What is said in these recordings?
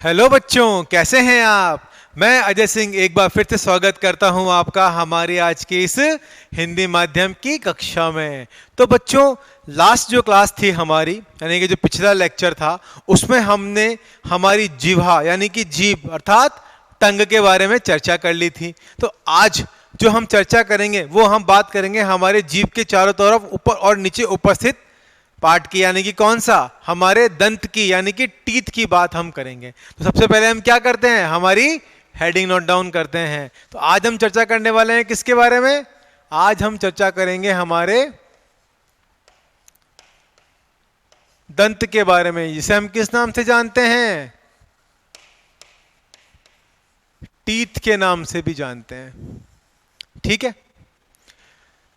Hello बच्चों, कैसे हैं आप। मैं अजय सिंह एक बार फिर से स्वागत करता हूं आपका हमारी आज की इस हिंदी माध्यम की कक्षा में। तो बच्चों, लास्ट जो क्लास थी हमारी, यानी कि जो पिछला लेक्चर था, उसमें हमने हमारी जिह्वा यानी कि जीभ अर्थात टंग के बारे में चर्चा कर ली थी। तो आज जो हम चर्चा करेंगे वो हम बात करेंगे हमारे जीभ के चारों तरफ ऊपर और नीचे उपस्थित पार्ट की, यानी कि कौन सा, हमारे दंत की यानी कि टीथ की बात हम करेंगे। तो सबसे पहले हम क्या करते हैं, हमारी हेडिंग नोट डाउन करते हैं। तो आज हम चर्चा करने वाले हैं किसके बारे में, आज हम चर्चा करेंगे हमारे दंत के बारे में, जिसे हम किस नाम से जानते हैं, टीथ के नाम से भी जानते हैं। ठीक है।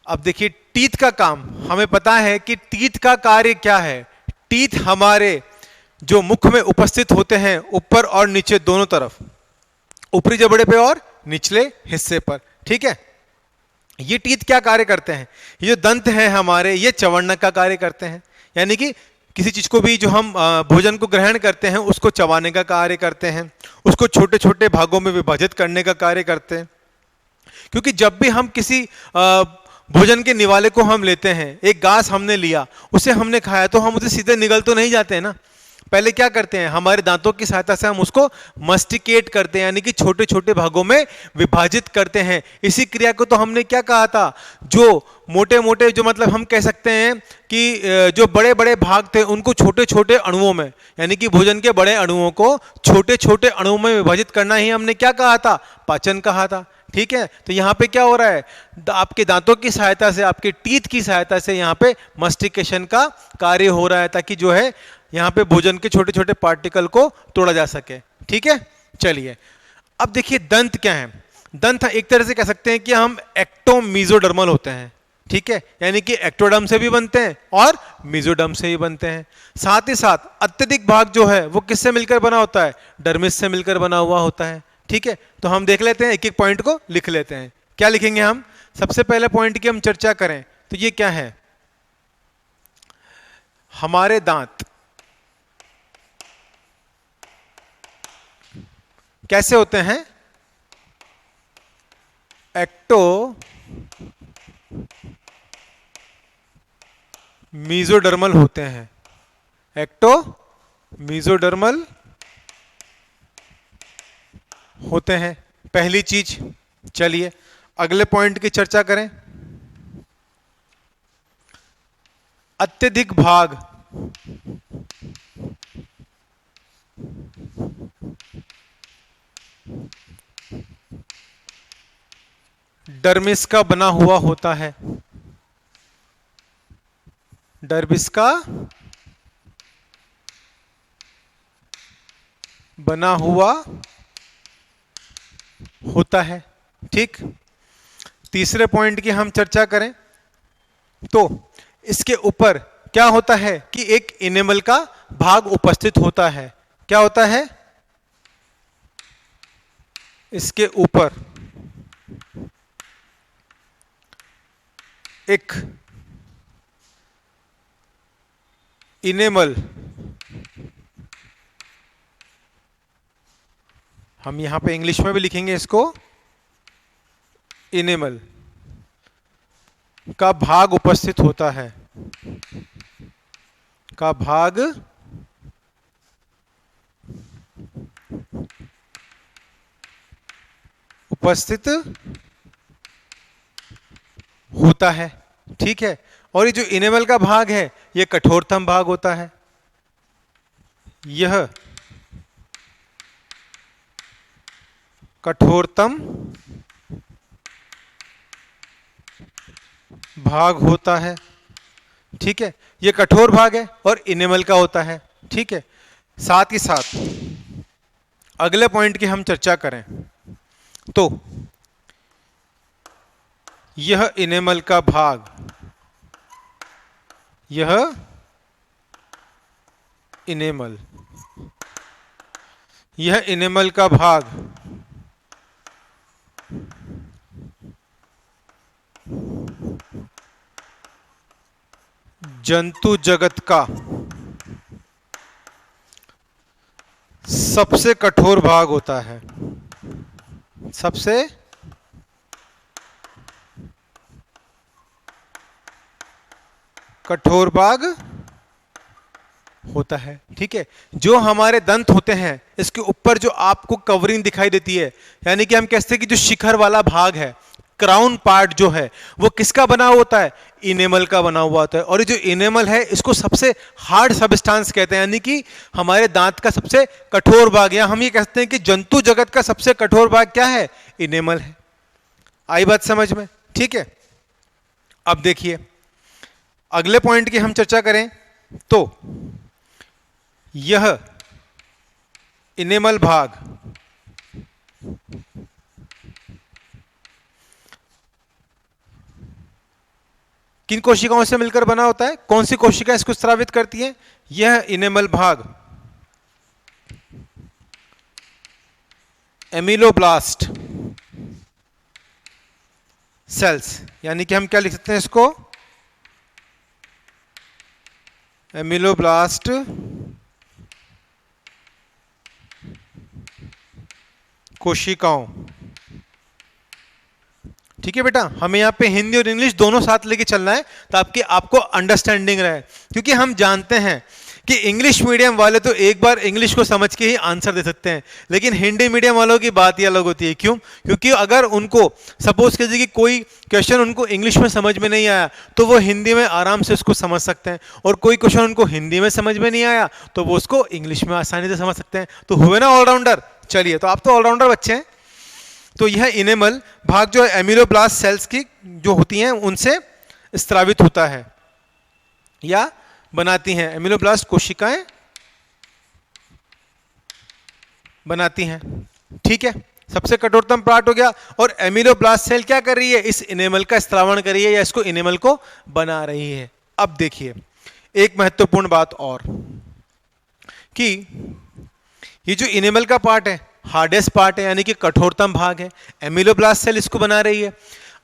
अब देखिए, टीथ का काम हमें पता है कि टीथ का कार्य क्या है। टीथ हमारे जो मुख में उपस्थित होते हैं ऊपर और नीचे दोनों तरफ, ऊपरी जबड़े पे और निचले हिस्से पर। ठीक है। ये टीथ क्या कार्य करते हैं, ये जो दंत हैं हमारे, ये चवन्नक का कार्य करते हैं, यानी कि किसी चीज को भी जो हम भोजन को ग्रहण करते हैं उसको चबाने का कार्य करते हैं, उसको छोटे छोटे भागों में विभाजित करने का कार्य करते हैं। क्योंकि जब भी हम किसी भोजन के निवाले को हम लेते हैं, एक घास हमने लिया, उसे हमने खाया, तो हम उसे सीधे निगल तो नहीं जाते हैं ना। पहले क्या करते हैं, हमारे दांतों की सहायता से हम उसको मस्टिकेट करते हैं, यानी कि छोटे छोटे भागों में विभाजित करते हैं। इसी क्रिया को तो हमने क्या कहा था, जो मोटे मोटे, जो मतलब हम कह सकते हैं कि जो बड़े बड़े भाग थे उनको छोटे छोटे अणुओं में, यानी कि भोजन के बड़े अणुओं को छोटे छोटे अणुओं में विभाजित करना ही हमने क्या कहा था, पाचन कहा था। ठीक है। तो यहां पे क्या हो रहा है, आपके दांतों की सहायता से, आपके टीथ की सहायता से यहां पे मस्टिकेशन का कार्य हो रहा है, ताकि जो है यहां पे भोजन के छोटे छोटे पार्टिकल को तोड़ा जा सके। ठीक है। चलिए, अब देखिए दंत क्या है। दंत एक तरह से कह सकते हैं कि हम एक्टोमीजोडर्मल होते हैं। ठीक है। यानी कि एक्टोडर्म से भी बनते हैं और मीजोडर्म से भी बनते हैं। साथ ही साथ अत्यधिक भाग जो है वो किससे मिलकर बना होता है, डर्मिस से मिलकर बना हुआ होता है। ठीक है। तो हम देख लेते हैं, एक एक पॉइंट को लिख लेते हैं। क्या लिखेंगे हम, सबसे पहले पॉइंट की हम चर्चा करें तो ये क्या है, हमारे दांत कैसे होते हैं, एक्टो मीजोडर्मल होते हैं। एक्टो मीजोडर्मल होते हैं, पहली चीज। चलिए अगले पॉइंट की चर्चा करें। अत्यधिक भाग डर्मिस का बना हुआ होता है। डर्मिस का बना हुआ होता है। ठीक। तीसरे पॉइंट की हम चर्चा करें तो इसके ऊपर क्या होता है कि एक इनेमल का भाग उपस्थित होता है। क्या होता है, इसके ऊपर एक इनेमल, हम यहां पे इंग्लिश में भी लिखेंगे इसको, इनेमल का भाग उपस्थित होता है, का भाग उपस्थित होता है। ठीक है। और ये जो इनेमल का भाग है ये कठोरतम भाग होता है। यह कठोरतम भाग होता है। ठीक है। ये कठोर भाग है और इनेमल का होता है। ठीक है। साथ ही साथ अगले पॉइंट की हम चर्चा करें तो यह इनेमल का भाग, यह इनेमल, यह इनेमल का भाग जंतु जगत का सबसे कठोर भाग होता है, सबसे कठोर भाग होता है। ठीक है, जो हमारे दंत होते हैं इसके ऊपर जो आपको कवरिंग दिखाई देती है, यानी कि हम कहते हैं कि जो शिखर वाला भाग है, क्राउन पार्ट जो है, वो किसका बना हुआ होता है? इनेमल का बना हुआ होता है। और ये जो इनेमल है इसको सबसे हार्ड सबस्टांस कहते हैं, यानी कि हमारे दांत का सबसे कठोर भाग, या हम ये कहते हैं कि जंतु जगत का सबसे कठोर भाग क्या है? इनेमल है। आई बात समझ में? ठीक है, अब देखिए अगले पॉइंट की हम चर्चा करें तो यह इनेमल भाग किन कोशिकाओं से मिलकर बना होता है? कौन सी कोशिका इसको स्रावित करती है? यह इनेमल भाग एमिलोब्लास्ट सेल्स, यानी कि हम क्या लिख सकते हैं इसको? एमिलोब्लास्ट कोशिकाओं। ठीक है बेटा, हमें यहां पे हिंदी और इंग्लिश दोनों साथ लेके चलना है ताकि आपको अंडरस्टैंडिंग रहे, क्योंकि हम जानते हैं कि इंग्लिश मीडियम वाले तो एक बार इंग्लिश को समझ के ही आंसर दे सकते हैं, लेकिन हिंदी मीडियम वालों की बात ही अलग होती है। क्यों? क्योंकि अगर उनको सपोज कीजिए कि कोई क्वेश्चन उनको इंग्लिश में समझ में नहीं आया तो वो हिंदी में आराम से उसको समझ सकते हैं, और कोई क्वेश्चन उनको हिंदी में समझ में नहीं आया तो वो उसको इंग्लिश में आसानी से समझ सकते हैं। तो हुए ना ऑलराउंडर? चलिए, तो आप तो ऑलराउंडर बच्चे हैं। तो यह इनेमल भाग जो एमिलोब्लास्ट सेल्स की जो होती हैं उनसे स्रावित होता है या बनाती हैं, एमिलोब्लास्ट कोशिकाएं बनाती हैं। ठीक है, सबसे कठोरतम पार्ट हो गया। और एमिलोब्लास्ट सेल क्या कर रही है? इस इनेमल का स्त्रावण कर रही है या इसको इनेमल को बना रही है। अब देखिए एक महत्वपूर्ण बात और, कि ये जो इनेमल का पार्ट है हार्डेस्ट पार्ट है, यानी कि कठोरतम भाग है, एमिलोब्लास्ट सेल इसको बना रही है।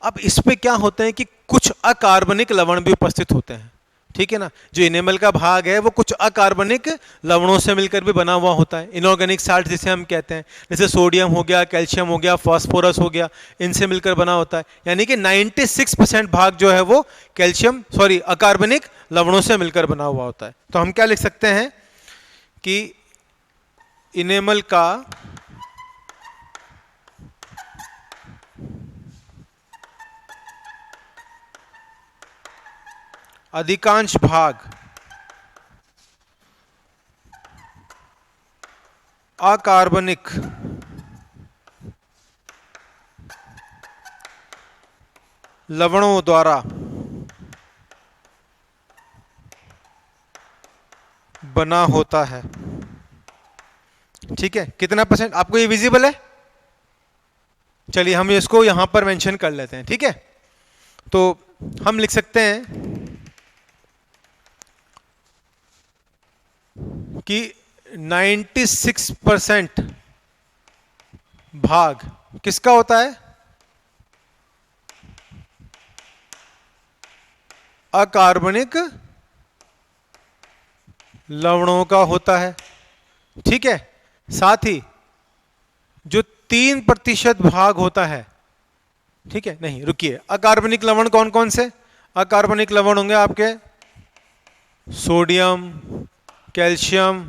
अब इस पे क्या होता है कि कुछ अकार्बनिक लवण भी उपस्थित होते हैं। ठीक है ना, जो इनेमल का भाग है वो कुछ अकार्बनिक लवणों से मिलकर भी बना हुआ होता है, इनऑर्गेनिक साल्ट जिसे हम कहते हैं, जैसे सोडियम हो गया, कैल्शियम हो गया, फास्फोरस हो गया, इनसे मिलकर बना होता है। यानी कि 96% भाग जो है वो अकार्बनिक लवणों से मिलकर बना हुआ होता है। तो हम क्या लिख सकते हैं कि इनेमल का अधिकांश भाग अकार्बनिक लवणों द्वारा बना होता है। ठीक है, कितना परसेंट आपको ये विजिबल है? चलिए हम इसको यहां पर मेंशन कर लेते हैं। ठीक है, तो हम लिख सकते हैं कि 96% भाग किसका होता है? अकार्बनिक लवणों का होता है। ठीक है, साथ ही जो 3% भाग होता है, ठीक है, नहीं रुकिए, अकार्बनिक लवण कौन कौन से? अकार्बनिक लवण होंगे आपके सोडियम, कैल्शियम,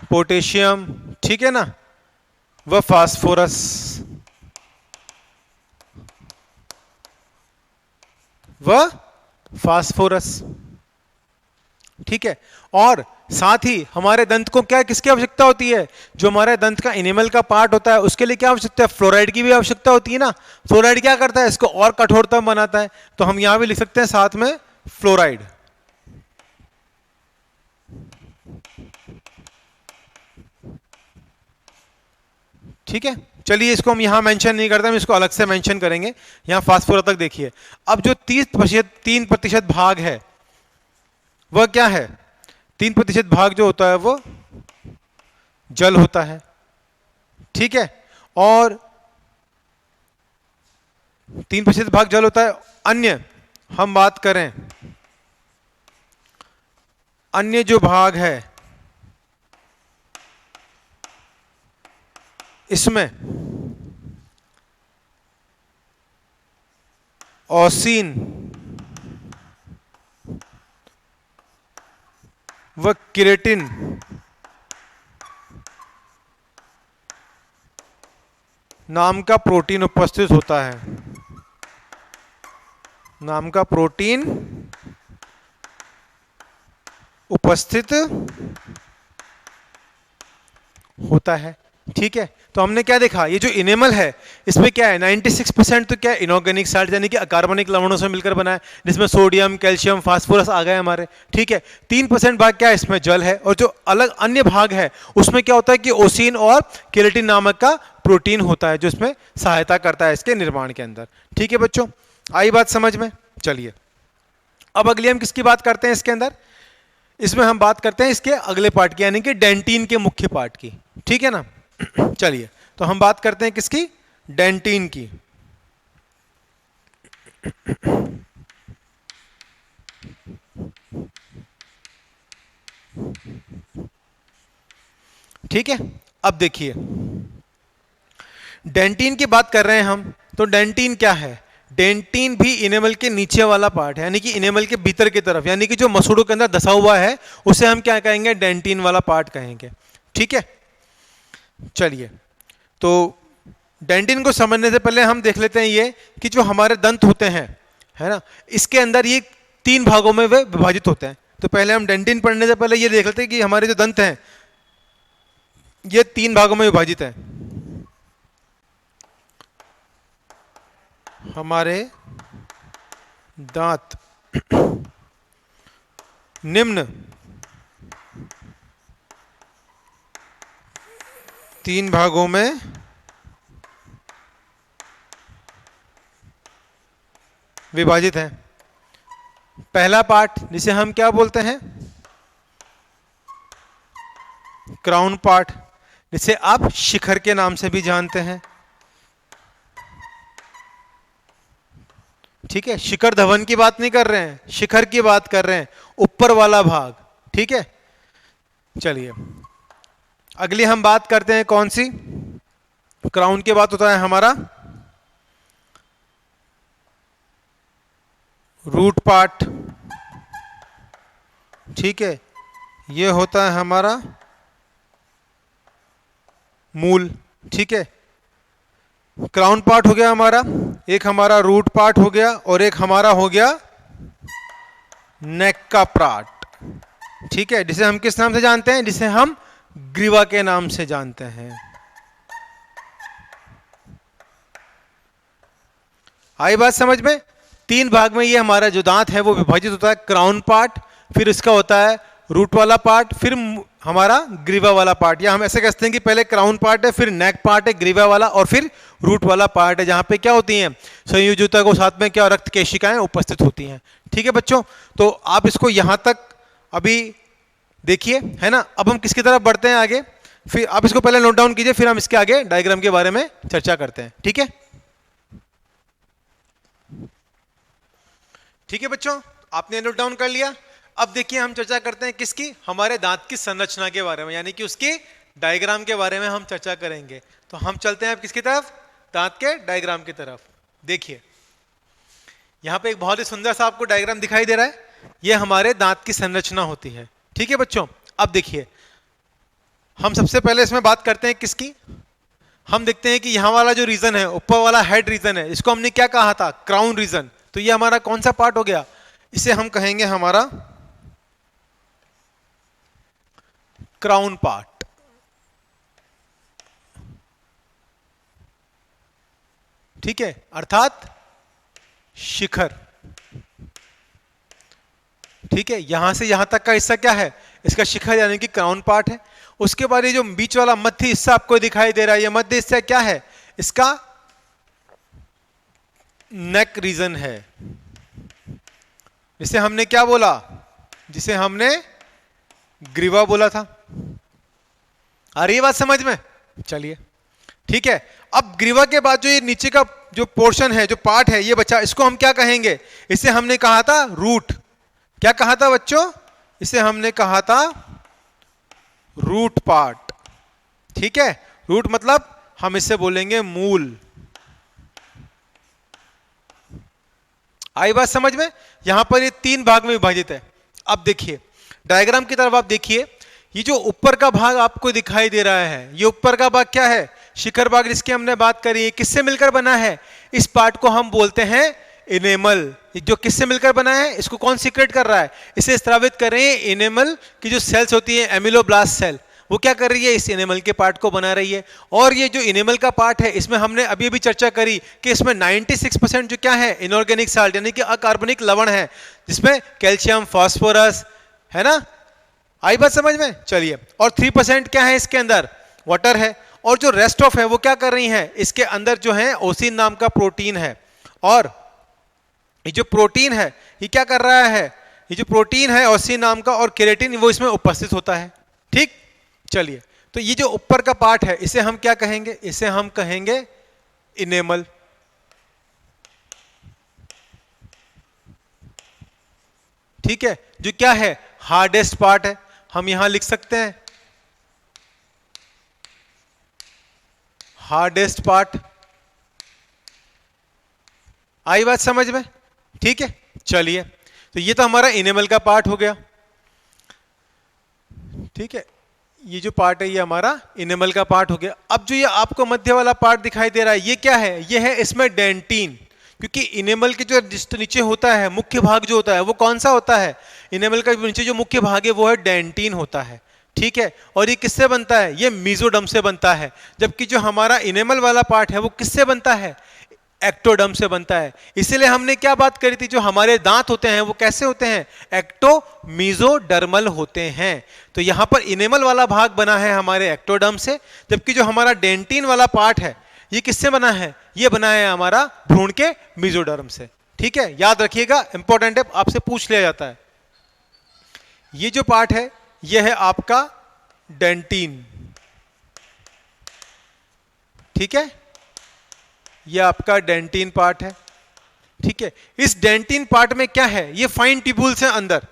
पोटेशियम, ठीक है ना, व फास्फोरस। ठीक है, और साथ ही हमारे दंत को क्या किसकी आवश्यकता होती है? जो हमारे दंत का इनेमल का पार्ट होता है उसके लिए क्या आवश्यकता है? फ्लोराइड की भी आवश्यकता होती है ना। फ्लोराइड क्या करता है? इसको और कठोरतम बनाता है। तो हम यहां भी लिख सकते हैं साथ में फ्लोराइड। ठीक है, चलिए इसको हम यहां मेंशन नहीं करते, हम इसको अलग से मेंशन करेंगे। यहां फास्फोरस तक देखिए। अब जो 3% भाग है वह क्या है? 3% भाग जो होता है वो जल होता है। ठीक है, और 3% भाग जल होता है। अन्य हम बात करें, अन्य जो भाग है इसमें ओसिन व केराटिन नाम का प्रोटीन उपस्थित होता है, नाम का प्रोटीन उपस्थित होता है। ठीक है, तो हमने क्या देखा, ये जो इनेमल है इसमें क्या है, 96% तो क्या है, इनऑर्गेनिक साल्ट यानी कि अकार्बनिक लवणों से मिलकर बना है, जिसमें सोडियम, कैल्शियम, फास्फोरस आ गए हमारे। ठीक है, 3% भाग क्या है, इसमें जल है, और जो अलग अन्य भाग है उसमें क्या होता है कि ओसिन और केराटिन नामक का प्रोटीन होता है, जो इसमें सहायता करता है इसके निर्माण के अंदर। ठीक है बच्चों, आई बात समझ में? चलिए अब अगली हम किसकी बात करते हैं इसके अंदर, इसमें हम बात करते हैं इसके अगले पार्ट की, यानी कि डेंटिन के मुख्य पार्ट की। ठीक है ना, चलिए तो हम बात करते हैं किसकी, डेंटिन की। ठीक है, अब देखिए डेंटिन की बात कर रहे हैं हम, तो डेंटिन क्या है, डेंटिन भी इनेमल के नीचे वाला पार्ट है, यानी कि इनेमल के भीतर की तरफ, यानी कि जो मसूड़ों के अंदर धसा हुआ है उसे हम क्या कहेंगे, डेंटिन वाला पार्ट कहेंगे। ठीक है, चलिए तो डेंटिन को समझने से पहले हम देख लेते हैं ये कि जो हमारे दंत होते हैं, है ना, इसके अंदर ये 3 भागों में वे विभाजित होते हैं। तो पहले हम डेंटिन पढ़ने से पहले ये देख लेते हैं कि हमारे जो दंत हैं ये 3 भागों में विभाजित हैं। हमारे दांत निम्न 3 भागों में विभाजित हैं। पहला पार्ट जिसे हम क्या बोलते हैं, क्राउन पार्ट, जिसे आप शिखर के नाम से भी जानते हैं। ठीक है, शिखर धवन की बात नहीं कर रहे हैं, शिखर की बात कर रहे हैं, ऊपर वाला भाग। ठीक है, चलिए अगली हम बात करते हैं कौन सी, क्राउन की बात होता है हमारा रूट पार्ट। ठीक है, ये होता है हमारा मूल। ठीक है, क्राउन पार्ट हो गया हमारा, एक हमारा रूट पार्ट हो गया, और एक हमारा हो गया नेक का पार्ट। ठीक है, जिसे हम किस नाम से जानते हैं, जिसे हम ग्रीवा के नाम से जानते हैं। आई बात समझ में? 3 भाग में ये हमारा जो दांत है वो विभाजित होता है, क्राउन पार्ट, फिर इसका होता है रूट वाला पार्ट, फिर हमारा ग्रीवा वाला पार्ट। या हम ऐसे कहते हैं कि पहले क्राउन पार्ट है, फिर नेक पार्ट है ग्रीवा वाला, और फिर रूट वाला पार्ट है, जहां पे क्या होती हैं, संयोजता को साथ में क्या रक्त केशिकाएं उपस्थित होती हैं। ठीक है बच्चों, तो आप इसको यहां तक अभी देखिए, है ना। अब हम किसकी तरफ बढ़ते हैं आगे, फिर आप इसको पहले नोट डाउन कीजिए, फिर हम इसके आगे डायग्राम के बारे में चर्चा करते हैं। ठीक है, ठीक है बच्चों, आपने नोट डाउन कर लिया। अब देखिए हम चर्चा करते हैं किसकी, हमारे दांत की संरचना के बारे में, यानी कि उसकी डायग्राम के बारे में हम चर्चा करेंगे। तो हम चलते हैं अब किसकी तरफ, दांत के डायग्राम की तरफ। देखिए यहां पे एक बहुत ही सुंदर सा आपको डायग्राम दिखाई दे रहा है, ये हमारे दांत की संरचना होती है। ठीक है बच्चों, अब देखिए हम सबसे पहले इसमें बात करते हैं किसकी, हम देखते हैं कि यहां वाला जो रीजन है, ऊपर वाला हेड रीजन है, इसको हमने क्या कहा था, क्राउन रीजन। तो ये हमारा कौन सा पार्ट हो गया, इसे हम कहेंगे हमारा क्राउन पार्ट। ठीक है, अर्थात शिखर। ठीक है, यहां से यहां तक का हिस्सा क्या है, इसका शिखर यानी कि क्राउन पार्ट है। उसके बाद ये जो बीच वाला मध्य हिस्सा आपको दिखाई दे रहा है, ये मध्य हिस्सा क्या है, इसका नेक रीजन है, जिसे हमने क्या बोला, जिसे हमने ग्रीवा बोला था। आ रही है बात समझ में? चलिए ठीक है, अब ग्रीवा के बाद जो ये नीचे का जो पोर्शन है, जो पार्ट है ये बचा, इसको हम क्या कहेंगे, इसे हमने कहा था रूट। क्या कहा था बच्चों, इसे हमने कहा था रूट पार्ट। ठीक है, रूट मतलब हम इसे बोलेंगे मूल। आई बात समझ में? यहां पर ये 3 भाग में विभाजित है। अब देखिए डायग्राम की तरफ आप देखिए, ये जो ऊपर का भाग आपको दिखाई दे रहा है, ये ऊपर का भाग क्या है? शिखर भाग, जिसकी हमने बात करी है, किससे मिलकर बना है? इस पार्ट को हम बोलते हैं इनेमल। जो किससे मिलकर बना है, इसको कौन सीक्रेट कर रहा है? इसे स्रावित कर रहे हैं इनेमल की जो सेल्स होती है, एमिलोब्लास्ट सेल, वो क्या कर रही है? इस इनेमल के पार्ट को बना रही है। और ये जो इनेमल का पार्ट है, इसमें हमने अभी अभी चर्चा करी कि इसमें 96% जो क्या है, इनऑर्गेनिक साल्ट यानी कि अकार्बनिक लवण है, जिसमें कैल्शियम, फास्फोरस, है ना? आई बात समझ में? चलिए, और 3% क्या है इसके अंदर? वाटर है। और जो रेस्ट ऑफ है वो क्या कर रही है? इसके अंदर जो है ओसिन नाम का प्रोटीन है। और ये जो प्रोटीन है ये क्या कर रहा है? ये जो प्रोटीन है ओसिन नाम का और केराटिन, वो इसमें उपस्थित होता है। ठीक, चलिए, तो ये जो ऊपर का पार्ट है इसे हम क्या कहेंगे? इसे हम कहेंगे इनेमल। ठीक है, जो क्या है, हार्डेस्ट पार्ट है। हम यहां लिख सकते हैं हार्डेस्ट पार्ट। आई बात समझ में? ठीक है, चलिए, तो ये तो हमारा इनेमल का पार्ट हो गया। ठीक है, ये जो पार्ट है ये हमारा इनेमल का पार्ट हो गया। अब जो ये आपको मध्य वाला पार्ट दिखाई दे रहा है, ये क्या है? ये है इसमें डेंटिन। क्योंकि इनेमल के जो नीचे होता है, मुख्य भाग जो होता है वो कौन सा होता है? इनेमल का नीचे जो मुख्य भाग है वो है डेंटिन होता है। ठीक है, और ये किससे बनता है? ये मीजोडर्म से बनता है। जबकि जो हमारा इनेमल वाला पार्ट है वो किससे बनता है? एक्टोडर्म से बनता है। इसीलिए हमने क्या बात करी थी, जो हमारे दांत होते हैं वो कैसे होते हैं? एक्टोमीजोडर्मल होते हैं। तो यहां पर इनेमल वाला भाग बना है हमारे एक्टोडर्म से, जबकि जो हमारा डेंटिन वाला पार्ट है ये किससे बना है? ये बना है हमारा भ्रूण के मीजोडर्म से। ठीक है, याद रखिएगा, इंपॉर्टेंट है, आपसे पूछ लिया जाता है। ये जो पार्ट है ये है आपका डेंटिन। ठीक है, ये आपका डेंटिन पार्ट है। ठीक है, इस डेंटिन पार्ट में क्या है? ये फाइन ट्यूब्यूल्स है अंदर,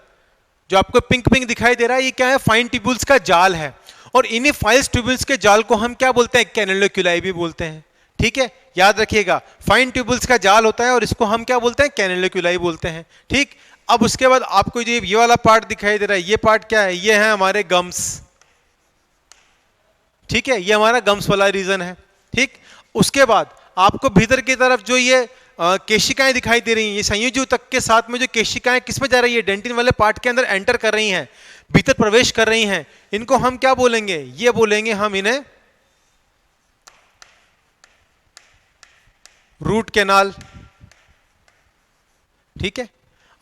जो आपको पिंक पिंक दिखाई दे रहा है, ये क्या है? फाइन ट्यूब्यूल्स का जाल है। और इन्हीं फाइन ट्यूब्यूल्स के जाल को हम क्या बोलते हैं? कैनेलोक्यूलाई भी बोलते हैं। ठीक है, याद रखिएगा, फाइन ट्यूब्यूल्स का जाल होता है और इसको हम क्या बोलते हैं? कैनेलोक्यूलाई बोलते हैं। ठीक, अब उसके बाद आपको ये वाला पार्ट दिखाई दे रहा है, ये पार्ट क्या है? ये है हमारे गम्स। ठीक है, ये हमारा गम्स वाला रीजन है। ठीक, उसके बाद आपको भीतर की तरफ जो ये केशिकाएं दिखाई दे रही हैं, ये संयोजी ऊतक के साथ में जो केशिकाएं किसमें जा रही है? डेंटिन वाले पार्ट के अंदर एंटर कर रही हैं, भीतर प्रवेश कर रही हैं। इनको हम क्या बोलेंगे? ये बोलेंगे हम इन्हें रूट कैनाल। ठीक है,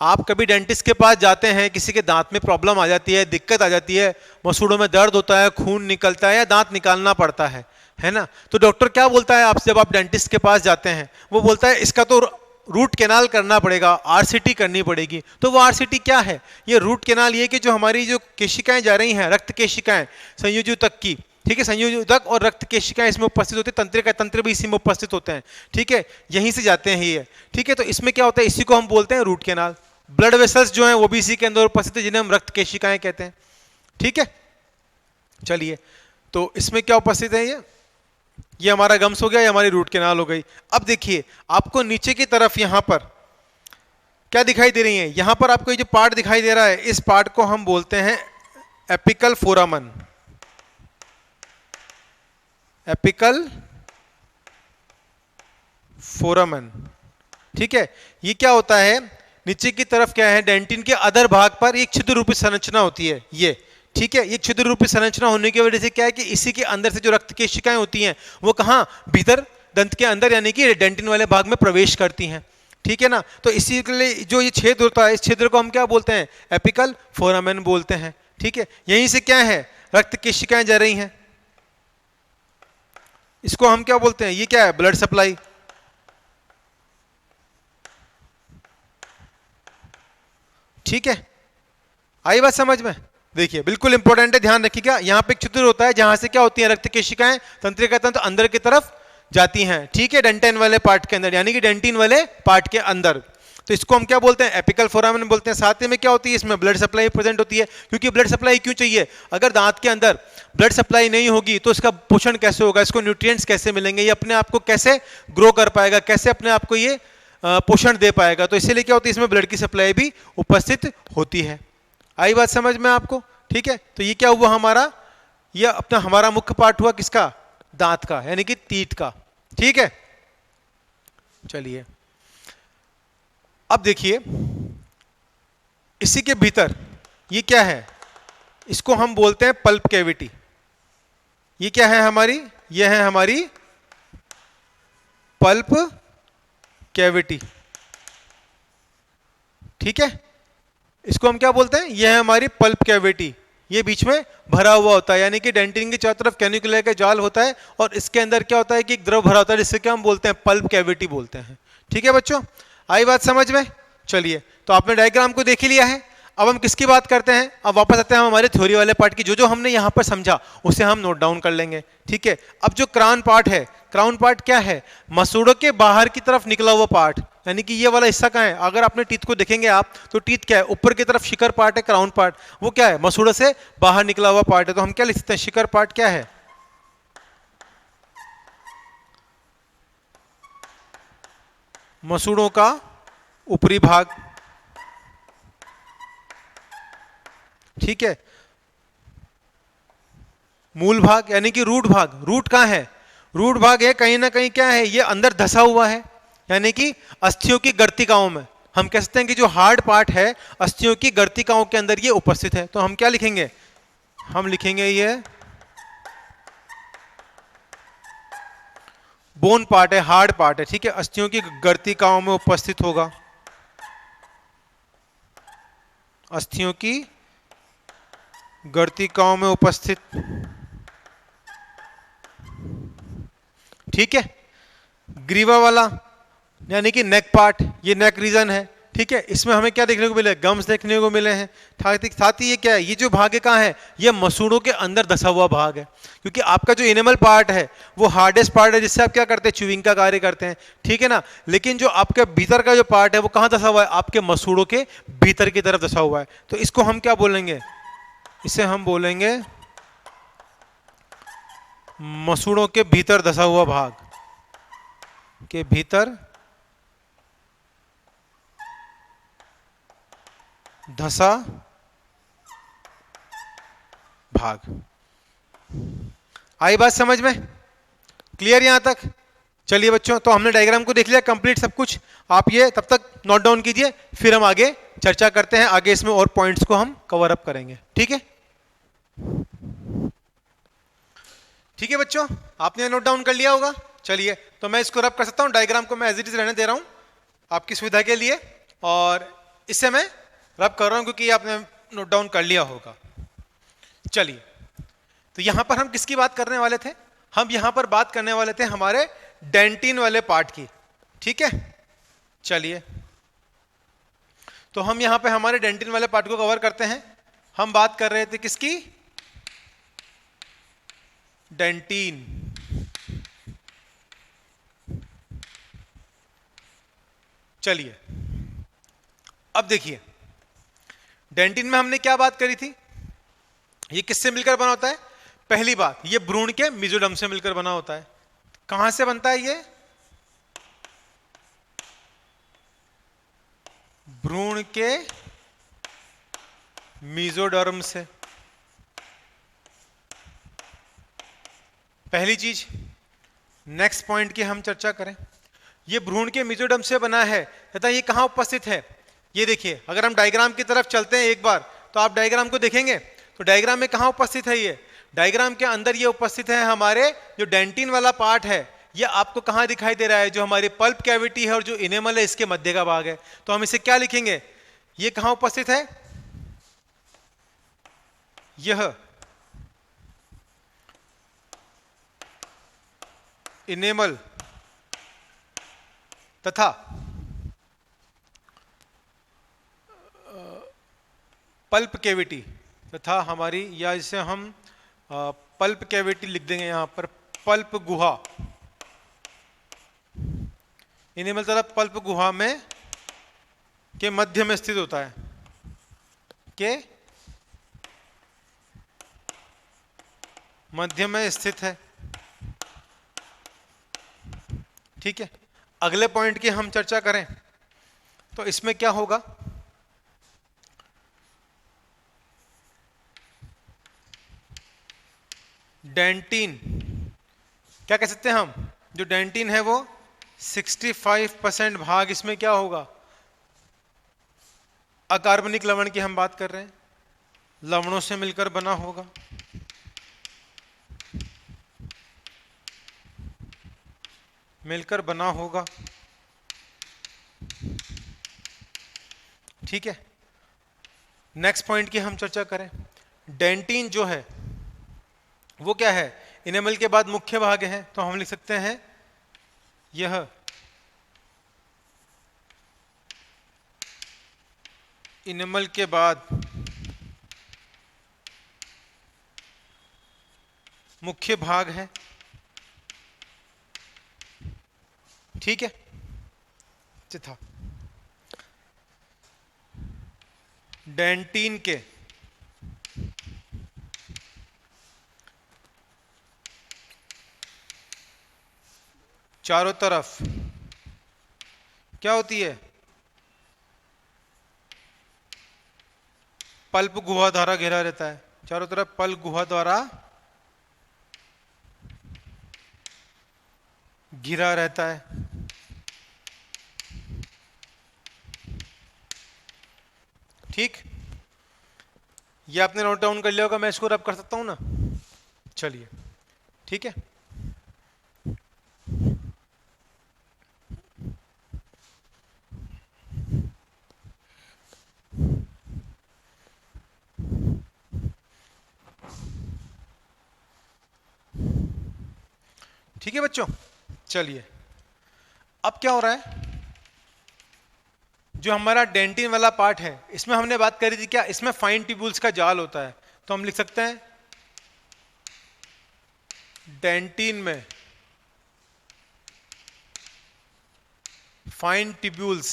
आप कभी डेंटिस्ट के पास जाते हैं, किसी के दांत में प्रॉब्लम आ जाती है, दिक्कत आ जाती है, मसूड़ों में दर्द होता है, खून निकलता है या दांत निकालना पड़ता है ना? तो डॉक्टर क्या बोलता है आपसे जब आप डेंटिस्ट के पास जाते हैं? वो बोलता है इसका तो रूट कैनाल करना पड़ेगा, आरसीटी करनी पड़ेगी। तो वो आरसीटी क्या है? ये रूट कैनाल ये कि जो हमारी जो केशिकाएं जा रही हैं, रक्त केशिकाएं संयोजी ऊतक की, ठीक है, संयोजी ऊतक और रक्त केशिकाएं इसमें उपस्थित होते हैं, तंत्रिका तंत्र भी इसी में उपस्थित होते हैं। ठीक है, यहीं से जाते हैं ये। ठीक है, तो इसमें क्या होता है? इसी को हम बोलते हैं रूट कैनाल। ब्लड वेसल्स जो हैं वो भी इसी के अंदर उपस्थित है, जिन्हें हम रक्त केशिकाएं कहते हैं। ठीक है, चलिए, तो इसमें क्या उपस्थित है? ये हमारा गम्स हो गया, ये हमारी रूट कैनाल हो गई। अब देखिए आपको नीचे की तरफ यहां पर क्या दिखाई दे रही है? यहां पर आपको ये जो पार्ट दिखाई दे रहा है, इस पार्ट को हम बोलते हैं एपिकल फोरामन। एपिकल फोरामन। ठीक है, ये क्या होता है? नीचे की तरफ क्या है? डेंटिन के अधर भाग पर एक छिद्र रूपी संरचना होती है ये। ठीक है, ये छिद्र रूपी संरचना होने की वजह से क्या है कि इसी के अंदर से जो रक्त केशिकाएं होती हैं वो कहां? भीतर दंत के अंदर यानी कि डेंटिन वाले भाग में प्रवेश करती हैं। ठीक है ना? तो इसी के लिए जो ये छेद होता है, इस छिद्र को हम क्या बोलते हैं? एपिकल फोरामेन बोलते हैं। ठीक है, यहीं से क्या है? रक्त केशिकाएं जा रही हैं, इसको हम क्या बोलते हैं? ये क्या है? Blood supply. ठीक है, आई बात समझ में? देखिए बिल्कुल इंपॉर्टेंट है, ध्यान रखिएगा। यहां पे एक छिद्र होता है जहां से क्या होती है? रक्त केशिकाएं तंत्रिका तंत्र अंदर की तरफ जाती हैं। ठीक है, डेंटिन वाले पार्ट के अंदर, यानी कि डेंटिन वाले पार्ट के अंदर। तो इसको हम क्या बोलते हैं, एपिकल फोरामेन बोलते हैं। साथ ही में क्या होती है, इसमें ब्लड सप्लाई प्रेजेंट होती है। क्योंकि ब्लड सप्लाई क्यों चाहिए, अगर दांत के अंदर ब्लड सप्लाई नहीं होगी तो इसका पोषण कैसे होगा, इसको न्यूट्रिएंट्स कैसे मिलेंगे, ये अपने आप को कैसे ग्रो कर पाएगा, कैसे अपने आप को ये पोषण दे पाएगा। तो इसीलिए क्या होती है, इसमें ब्लड की सप्लाई भी उपस्थित होती है। आई बात समझ में आपको? ठीक है, तो ये क्या हुआ हमारा, ये अपना हमारा मुख्य पार्ट हुआ किसका, दांत का, यानी कि तीत का। ठीक है, चलिए अब देखिए इसी के भीतर ये क्या है, इसको हम बोलते हैं पल्प कैविटी। ये क्या है हमारी, ये है हमारी पल्प कैविटी। ठीक है, इसको हम क्या बोलते हैं, ये है हमारी पल्प कैविटी। ये बीच में भरा हुआ होता है, यानी कि डेंटिन की चारों तरफ कैनिकुला का जाल होता है और इसके अंदर क्या होता है कि एक द्रव भरा होता है, जिससे क्या हम बोलते हैं, पल्प कैविटी बोलते हैं। ठीक है बच्चों, आई बात समझ में? चलिए, तो आपने डायग्राम को देख ही लिया है। अब हम किसकी बात करते हैं, अब वापस आते हैं हम हमारे थ्योरी वाले पार्ट की। जो जो हमने यहां पर समझा उसे हम नोट डाउन कर लेंगे। ठीक है, अब जो क्राउन पार्ट है, क्राउन पार्ट क्या है, मसूड़ों के बाहर की तरफ निकला हुआ पार्ट, यानी कि ये वाला हिस्सा कहाँ है, अगर आपने टीथ को देखेंगे आप तो टीथ क्या है, ऊपर की तरफ शिखर पार्ट है, क्राउन पार्ट वो क्या है, मसूड़ों से बाहर निकला हुआ पार्ट है। तो हम क्या लिख सकते हैं, शिखर पार्ट क्या है, मसूड़ों का ऊपरी भाग। ठीक है, मूल भाग यानी कि रूट भाग, रूट कहां है, रूट भाग है कहीं ना कहीं क्या है, ये अंदर धसा हुआ है, यानी कि अस्थियों की गर्तिकाओं में। हम कह सकते हैं कि जो हार्ड पार्ट है अस्थियों की गर्तिकाओं के अंदर ये उपस्थित है। तो हम क्या लिखेंगे, हम लिखेंगे ये बोन पार्ट है, हार्ड पार्ट है। ठीक है, अस्थियों की गर्तिकाओं में उपस्थित होगा, अस्थियों की गर्तिकाओं में उपस्थित। ठीक है, ग्रीवा वाला यानी कि नेक पार्ट, ये नेक रीजन है। ठीक है, इसमें हमें क्या देखने को मिले, गम्स देखने को मिले हैं। साथ ही ये क्या है, ये जो भाग है कहाँ है, ये मसूड़ों के अंदर धसा हुआ भाग है। क्योंकि आपका जो एनिमल पार्ट है वो हार्डेस्ट पार्ट है, जिससे आप क्या करते हैं, च्यूइंग का कार्य करते हैं। ठीक है ना, लेकिन जो आपके भीतर का जो पार्ट है वो कहाँ धसा हुआ है, आपके मसूड़ों के भीतर की तरफ धसा हुआ है। तो इसको हम क्या बोलेंगे, इसे हम बोलेंगे मसूड़ों के भीतर धसा हुआ भाग, के भीतर धसा भाग। आई बात समझ में, क्लियर यहां तक? चलिए बच्चों, तो हमने डायग्राम को देख लिया कंप्लीट सब कुछ। आप ये तब तक नोट डाउन कीजिए, फिर हम आगे चर्चा करते हैं, आगे इसमें और पॉइंट्स को हम कवर अप करेंगे। ठीक है, ठीक है बच्चों, आपने नोट डाउन कर लिया होगा। चलिए, तो मैं इसको रब कर सकता हूं, डायग्राम को मैं एज इट इज रहने दे रहा हूं आपकी सुविधा के लिए, और इससे मैं रब कर रहा हूं क्योंकि आपने नोट डाउन कर लिया होगा। चलिए, तो यहां पर हम किसकी बात करने वाले थे, हम यहां पर बात करने वाले थे हमारे डेंटिन वाले पार्ट की। ठीक है, चलिए, तो हम यहां पे हमारे डेंटिन वाले पार्ट को कवर करते हैं। हम बात कर रहे थे किसकी, डेंटिन। चलिए, अब देखिए डेंटिन में हमने क्या बात करी थी, ये किससे मिलकर बना होता है, पहली बात ये भ्रूण के मेसोडर्म से मिलकर बना होता है। कहां से बनता है, ये भ्रूण के मेसोडर्म से। पहली चीज, नेक्स्ट पॉइंट की हम चर्चा करें, ये भ्रूण के मेसोडर्म से बना है तथा ये कहां उपस्थित है, ये देखिए अगर हम डायग्राम की तरफ चलते हैं एक बार, तो आप डायग्राम को देखेंगे तो डायग्राम में कहां उपस्थित है, ये डायग्राम के अंदर ये उपस्थित है। हमारे जो डेंटिन वाला पार्ट है ये आपको कहां दिखाई दे रहा है, जो हमारी पल्प कैविटी है और जो इनेमल है इसके मध्य का भाग है। तो हम इसे क्या लिखेंगे, ये कहां उपस्थित है, यह इनेमल तथा पल्प कैविटी तथा हमारी, या इसे हम पल्प कैविटी लिख देंगे यहां पर, पल्प गुहा, इनेमल तथा पल्प गुहा में के मध्य में स्थित होता है, के मध्य में स्थित है। ठीक है, अगले पॉइंट की हम चर्चा करें तो इसमें क्या होगा, डेंटिन, क्या कह सकते हैं हम, जो डेंटिन है वो 65% भाग इसमें क्या होगा, अकार्बनिक लवण की हम बात कर रहे हैं, लवणों से मिलकर बना होगा। मिलकर बना होगा। ठीक है, नेक्स्ट पॉइंट की हम चर्चा करें। डेंटिन जो है वो क्या है, इनेमल के बाद मुख्य भाग है, तो हम लिख सकते हैं यह इनेमल के बाद मुख्य भाग है। ठीक है, था डेंटिन के चारों तरफ क्या होती है, पल्प गुहा द्वारा घेरा रहता है, चारों तरफ पल्प गुहा द्वारा घिरा रहता है। ठीक, ये आपने नोट डाउन कर लिया होगा, मैं इसको रब कर सकता हूं ना, चलिए ठीक है। ठीक है बच्चों, चलिए अब क्या हो रहा है, जो हमारा डेंटिन वाला पार्ट है इसमें हमने बात करी थी क्या, इसमें फाइन ट्यूब्यूल्स का जाल होता है, तो हम लिख सकते हैं डेंटिन में फाइन ट्यूब्यूल्स,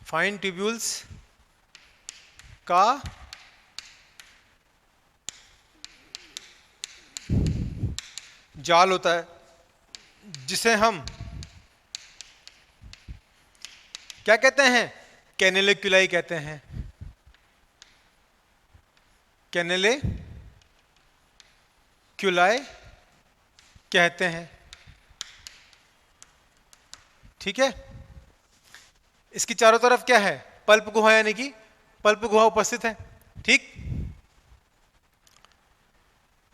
फाइन ट्यूब्यूल्स का जाल होता है, जिसे हम क्या कहते हैं, कैनेलिक्युलाई कहते हैं, कैनेलिक्युलाई कहते हैं। ठीक है, इसकी चारों तरफ क्या है, पल्प गुहा, यानी कि पल्प गुहा उपस्थित है। ठीक,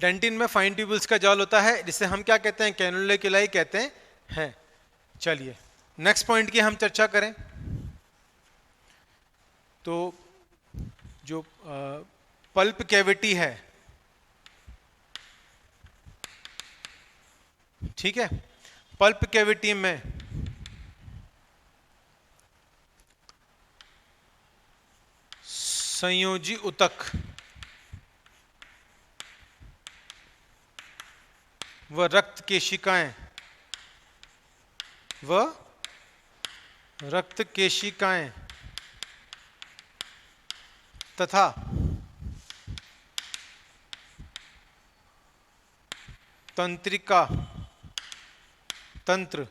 डेंटिन में फाइन ट्यूब्यूल्स का जाल होता है, जिसे हम क्या कहते हैं, कैनेलिक्युलाई कहते हैं। चलिए नेक्स्ट पॉइंट की हम चर्चा करें तो जो पल्प कैविटी है, ठीक है, पल्प कैविटी में संयोजी उतक व रक्त केशिकाएं तथा तंत्रिका तंत्र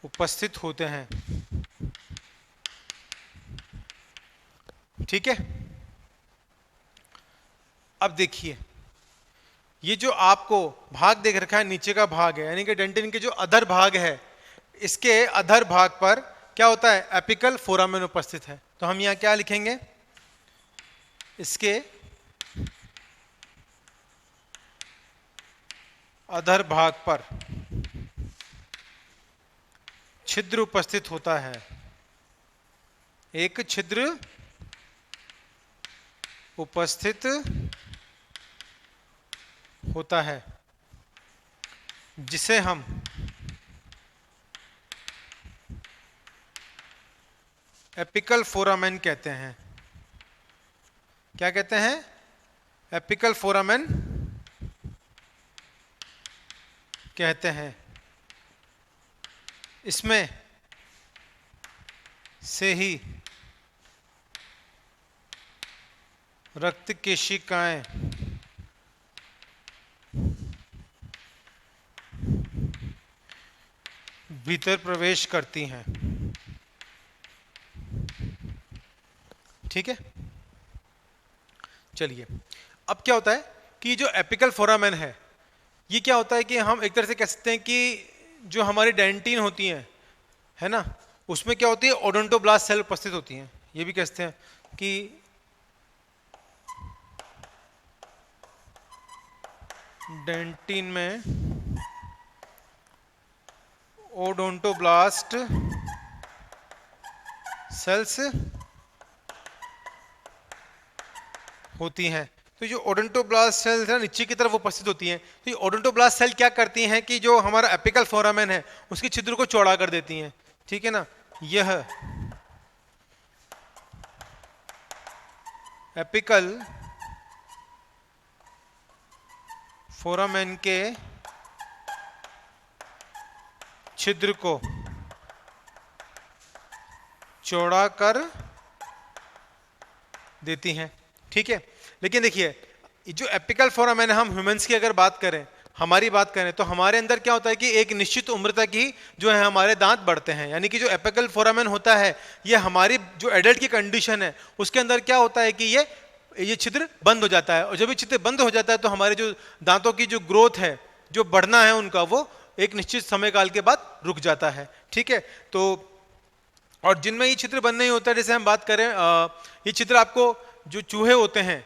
उपस्थित होते हैं। ठीक है, अब देखिए ये जो आपको भाग देख रखा है, नीचे का भाग है, यानी कि डेंटिन के जो अधर भाग है, इसके अधर भाग पर क्या होता है, एपिकल फोरामेन उपस्थित है। तो हम यहां क्या लिखेंगे, इसके अधर भाग पर छिद्र उपस्थित होता है, एक छिद्र उपस्थित होता है, जिसे हम एपिकल फोरामेन कहते हैं। क्या कहते हैं, एपिकल फोरामेन कहते हैं। इसमें से ही रक्त केशिकाएं भीतर प्रवेश करती हैं। ठीक है, चलिए। अब क्या होता है कि जो एपिकल फोरामेन है, ये क्या होता है कि हम एक तरह से कह सकते हैं कि जो हमारी डेंटिन होती हैं, है ना, उसमें क्या होती है, ओडोंटोब्लास्ट सेल उपस्थित होती हैं। ये भी कहते हैं कि डेंटिन में ओडोंटोब्लास्ट सेल्स होती हैं। तो जो ओडोंटोब्लास्ट सेल्स है नीचे की तरफ उपस्थित होती हैं। तो ये ओडोंटोब्लास्ट सेल क्या करती हैं कि जो हमारा एपिकल फोरामेन है उसके छिद्र को चौड़ा कर देती हैं। ठीक है ना, यह एपिकल फोरामेन के छिद्र को चौड़ा कर देती हैं। ठीक है, लेकिन देखिए, जो एपिकल फोरामेन है, हम ह्यूमंस की अगर बात करें, हमारी बात करें, तो हमारे अंदर क्या होता है कि एक निश्चित उम्र तक ही जो है हमारे दांत बढ़ते हैं। यानी कि जो एपिकल फोरामेन होता है, ये हमारी जो एडल्ट की कंडीशन है उसके अंदर क्या होता है कि ये छिद्र बंद हो जाता है। और जब ये छिद्र बंद हो जाता है तो हमारे जो दांतों की जो ग्रोथ है, जो बढ़ना है उनका, वो एक निश्चित समय काल के बाद रुक जाता है। ठीक है, तो और जिनमें ये छिद्र बंद नहीं होता है, जैसे हम बात करें, ये छिद्र आपको जो चूहे होते हैं,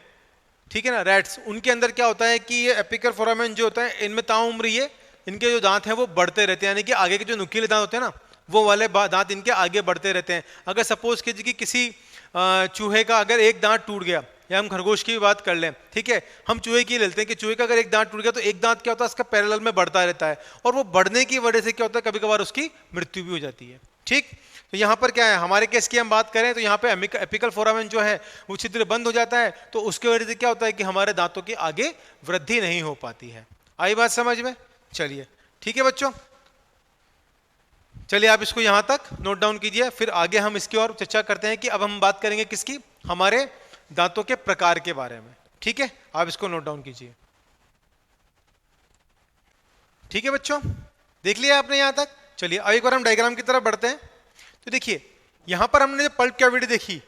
ठीक है ना, रैट्स, उनके अंदर क्या होता है कि ये एपिकल फोरामेन जो होता है, इनमें ताउम्र ये इनके जो दांत हैं वो बढ़ते रहते हैं। यानी कि आगे के जो नुकीले दांत होते हैं ना, वो वाले दांत इनके आगे बढ़ते रहते हैं। अगर सपोज कीजिए कि किसी चूहे का अगर एक दांत टूट गया, या हम खरगोश की भी बात कर लें, ठीक है, हम चूहे की लेते हैं कि चूहे का अगर एक दांत टूट गया तो एक दांत क्या होता है, उसका पैरेलल में बढ़ता रहता है, और वो बढ़ने की वजह से क्या होता है, कभी कभार उसकी मृत्यु भी हो जाती है। ठीक, तो यहाँ पर क्या है, हमारे केस की हम बात करें तो यहाँ पे एपिकल फोरामेन जो है वो छिद्र बंद हो जाता है, तो उसके वजह से क्या होता है कि हमारे दांतों की आगे वृद्धि नहीं हो पाती है। आई बात समझ में? चलिए, ठीक है बच्चों, चलिए आप इसको यहां तक नोट डाउन कीजिए, फिर आगे हम इसकी और चर्चा करते हैं कि अब हम बात करेंगे किसकी, हमारे दांतों के प्रकार के बारे में। ठीक है, आप इसको नोट डाउन कीजिए। ठीक है बच्चों, देख लिया आपने यहां तक? चलिए अब एक बार हम डायग्राम की तरफ बढ़ते हैं। तो देखिए, यहां पर हमने जो पल्प कैविटी देखी,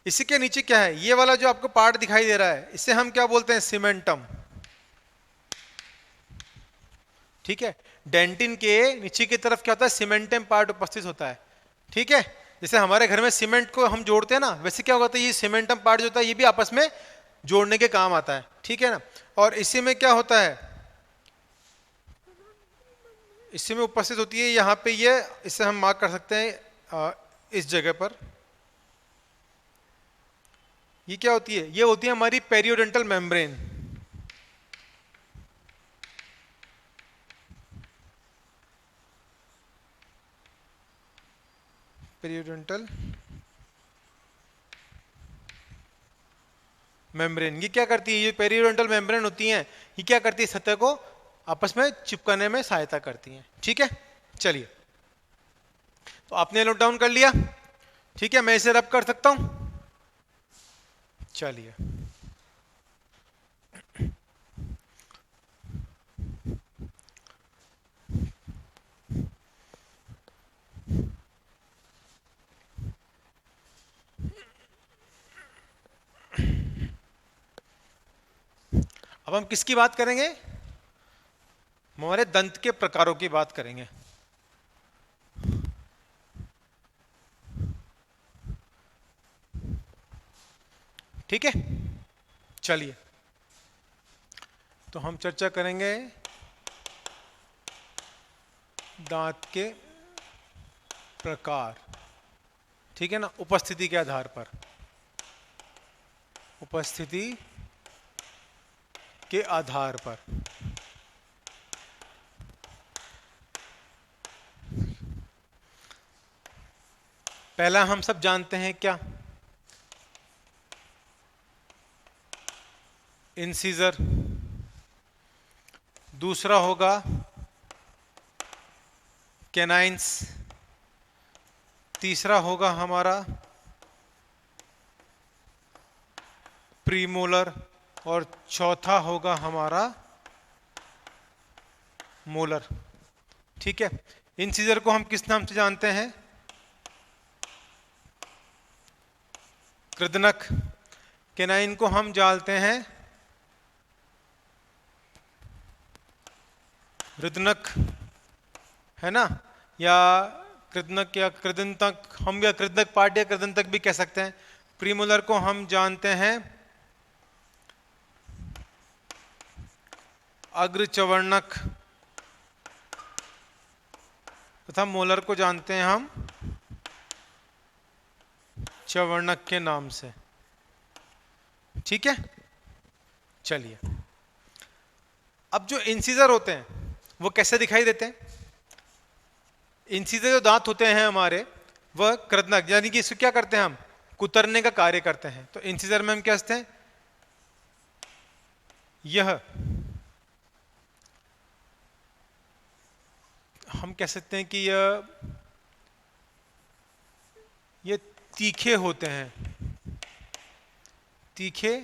इसी के नीचे क्या है, ये वाला जो आपको पार्ट दिखाई दे रहा है, इसे हम क्या बोलते हैं, सीमेंटम। ठीक है, डेंटिन के नीचे की तरफ क्या होता है, सीमेंटम पार्ट उपस्थित होता है। ठीक है, जैसे हमारे घर में सीमेंट को हम जोड़ते हैं ना, वैसे क्या होता है, ये सीमेंटम पार्ट जो होता है ये भी आपस में जोड़ने के काम आता है। ठीक है ना, और इसी में क्या होता है, इसी में उपस्थित होती है यहाँ पे, ये इसे हम मार्क कर सकते हैं इस जगह पर। ये क्या होती है, ये होती है हमारी पेरियोडेंटल मेम्ब्रेन। पेरियोडेंटल मेम्ब्रेन, ये क्या करती है, ये पेरियोडेंटल मेम्ब्रेन होती है, ये क्या करती है, सतह को आपस में चिपकाने में सहायता करती हैं। ठीक है, चलिए, तो आपने नोट डाउन कर लिया? ठीक है, मैं इसे रब कर सकता हूं? चलिए, अब हम किसकी बात करेंगे, हमारे दंत के प्रकारों की बात करेंगे। ठीक है, चलिए, तो हम चर्चा करेंगे दांत के प्रकार। ठीक है ना, उपस्थिति के आधार पर, उपस्थिति के आधार पर। पहला हम सब जानते हैं क्या, इंसीजर। दूसरा होगा कैनाइंस, तीसरा होगा हमारा प्रीमोलर, और चौथा होगा हमारा मोलर। ठीक है, इंसीजर को हम किस नाम से जानते हैं? कृदनक। कैनाइन को हम जानते हैं रुदनक, है ना, या कृदनक या कृदंतक, हम या कृदनक पार्ट या कृदंतक भी कह सकते हैं। प्रीमोलर को हम जानते हैं अग्रचवर्णक, तथा मोलर को जानते हैं हम चवर्णक के नाम से। ठीक है, चलिए अब जो इंसीजर होते हैं वो कैसे दिखाई देते हैं? इंसीजर जो दांत होते हैं हमारे, वह कृदनक यानी कि इसको क्या करते हैं, हम कुतरने का कार्य करते हैं। तो इंसीजर में हम क्या कहते हैं, यह हम कह सकते हैं कि ये तीखे होते हैं, तीखे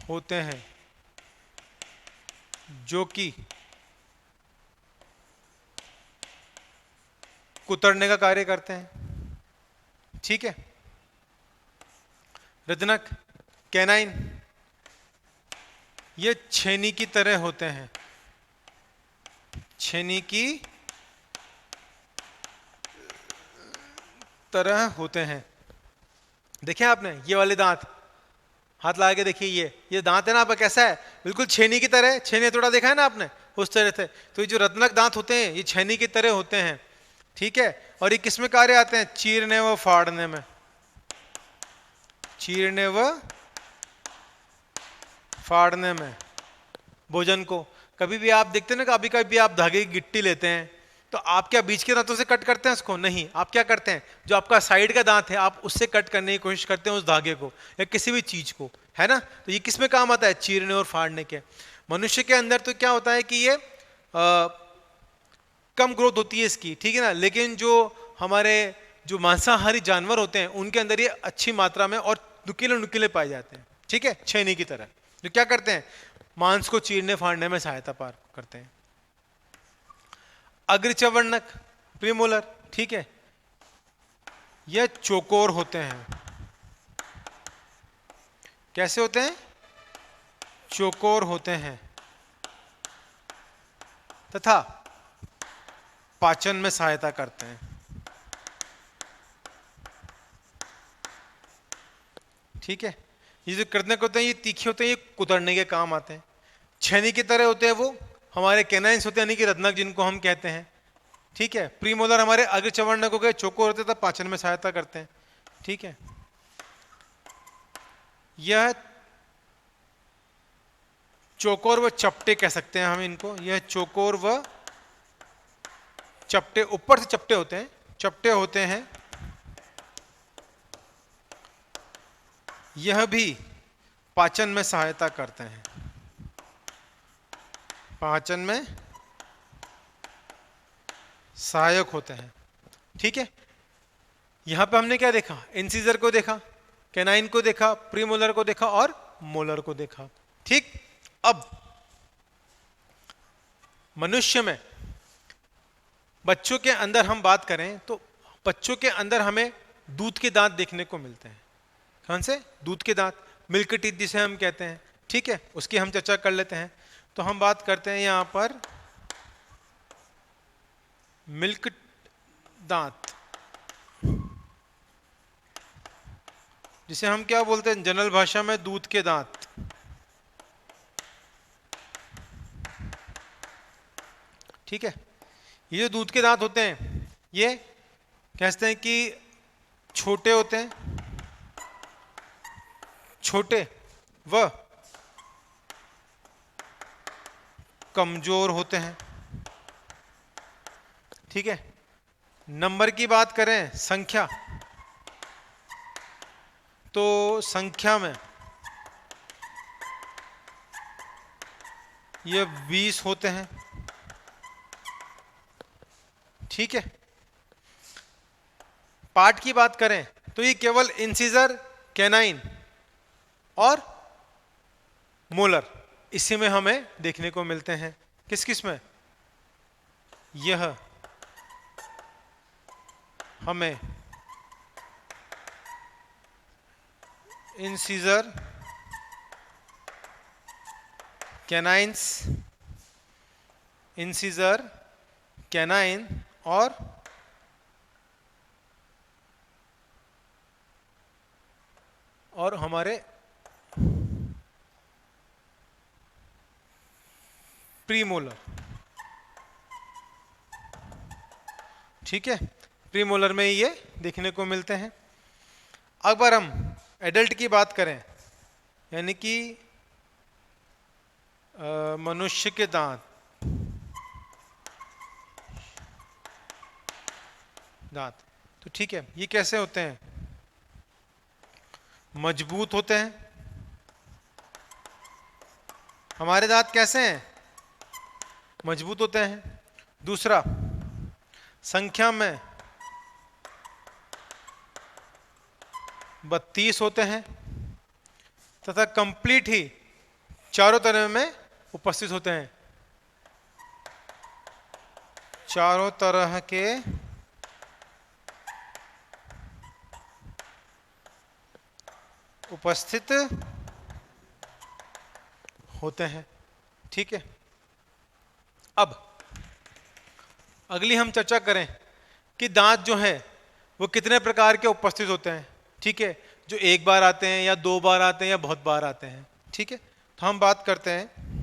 होते हैं, जो कि कुतरने का कार्य करते हैं। ठीक है, रुदनक, कैनाइन, ये छेनी की तरह होते हैं, छेनी की तरह होते हैं। देखें आपने ये वाले दांत, हाथ लगा के देखिए, ये दांत है ना आपका, कैसा है, बिल्कुल छेनी की तरह। छेनी थोड़ा देखा है ना आपने, उस तरह से। तो ये जो रत्नक दांत होते हैं ये छेनी की तरह होते हैं। ठीक है, और ये किस में कार्य आते हैं? चीरने व फाड़ने में, चीरने व फाड़ने में भोजन को। कभी भी आप देखते हैं ना, कभी कभी आप धागे की गिट्टी लेते हैं, तो आप क्या बीच के दांतों से कट करते हैं उसको? नहीं, आप क्या करते हैं, जो आपका साइड का दांत है आप उससे कट करने की कोशिश करते हैं उस धागे को या किसी भी चीज को, है ना। तो ये किस में काम आता है? चीरने और फाड़ने के। मनुष्य के अंदर तो क्या होता है कि ये कम ग्रोथ होती है इसकी, ठीक है ना, लेकिन जो हमारे जो मांसाहारी जानवर होते हैं उनके अंदर ये अच्छी मात्रा में और नुकीले नुकीले पाए जाते हैं। ठीक है, छेनी की तरह, जो क्या करते हैं, मांस को चीरने फाड़ने में सहायता पार करते हैं। अग्रचवर्णक, प्रीमोलर, ठीक है, यह चौकोर होते हैं। कैसे होते हैं? चौकोर होते हैं, तथा पाचन में सहायता करते हैं। ठीक है, ये जो कृदनक होते हैं ये तीखे होते हैं, ये कुतरने के काम आते हैं। छेनी की तरह होते हैं वो हमारे कैनाइंस होते हैं, यानी कि रत्नक जिनको हम कहते हैं। ठीक है, प्रीमोलर हमारे अग्रचवर्णक हो गए, चौकोर होते हैं, पाचन में सहायता करते हैं। ठीक है, यह चौकोर व चपटे कह सकते हैं हम इनको, यह चौकोर व चपटे, ऊपर से चपटे होते हैं, चपटे होते हैं। यह भी पाचन में सहायता करते हैं, पाचन में सहायक होते हैं। ठीक है, यहां पे हमने क्या देखा? इंसीजर को देखा, कैनाइन को देखा, प्रीमोलर को देखा और मोलर को देखा। ठीक, अब मनुष्य में बच्चों के अंदर हम बात करें तो बच्चों के अंदर हमें दूध के दांत देखने को मिलते हैं। कौन से? दूध के दांत, मिल्क टीथ जिसे हम कहते हैं। ठीक है, उसकी हम चर्चा कर लेते हैं। तो हम बात करते हैं यहां पर मिल्क दांत, जिसे हम क्या बोलते हैं जनरल भाषा में? दूध के दांत। ठीक है, ये जो दूध के दांत होते हैं ये कहते हैं कि छोटे होते हैं, छोटे व कमजोर होते हैं। ठीक है, नंबर की बात करें, संख्या, तो संख्या में ये 20 होते हैं। ठीक है। पार्ट की बात करें तो ये केवल इंसिजर, कैनाइन और मोलर इसी में हमें देखने को मिलते हैं। किस किस में? यह हमें इंसिजर, कैनाइंस, इंसिजर, कैनाइन और हमारे प्रीमोलर, ठीक है, प्रीमोलर में ये देखने को मिलते हैं। अगर हम एडल्ट की बात करें, यानी कि मनुष्य के दांत तो ठीक है, ये कैसे होते हैं? मजबूत होते हैं। हमारे दांत कैसे हैं? मजबूत होते हैं। दूसरा, संख्या में 32 होते हैं तथा कंप्लीट ही चारों तरह में उपस्थित होते हैं। चारों तरह के उपस्थित होते हैं, ठीक है। अब अगली हम चर्चा करें कि दांत जो है वो कितने प्रकार के उपस्थित होते हैं, ठीक है, जो एक बार आते हैं या दो बार आते हैं या बहुत बार आते हैं, ठीक है। तो हम बात करते हैं